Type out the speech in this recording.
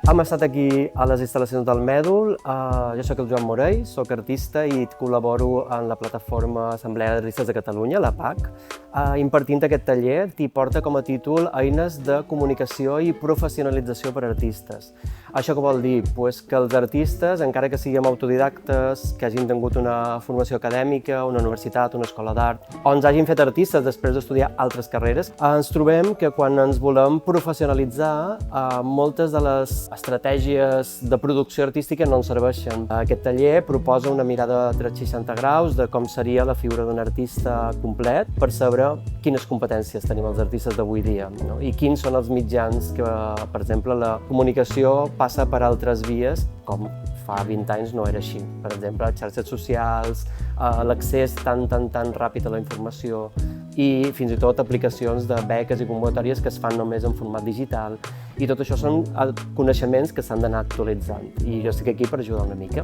Hem estat aquí a les instal·lacions del Mèdul. Jo soc el Joan Morell, soc artista i col·laboro en la plataforma Assemblea d'Artistes de Catalunya, la PAC, impartint aquest taller que porta com a títol Eines de comunicació i professionalització per a artistes. Això què vol dir? Que els artistes, encara que siguem autodidactes, que hagin tingut una formació acadèmica, una universitat, una escola d'art, o ens hagin fet artistes després d'estudiar altres carreres, ens trobem que quan ens volem professionalitzar, moltes de les estratègies de producció artística no ens serveixen. Aquest taller proposa una mirada a 360 graus de com seria la figura d'un artista complet per saber quines competències tenim els artistes d'avui dia, no? I quins són els mitjans que, per exemple, la comunicació passa per altres vies, com fa 20 anys no era així. Per exemple, xarxes socials, l'accés tan ràpid a la informació i fins i tot aplicacions de beques i convocatòries que es fan només en format digital. I tot això són coneixements que s'han d'anar actualitzant i jo estic aquí per ajudar una mica.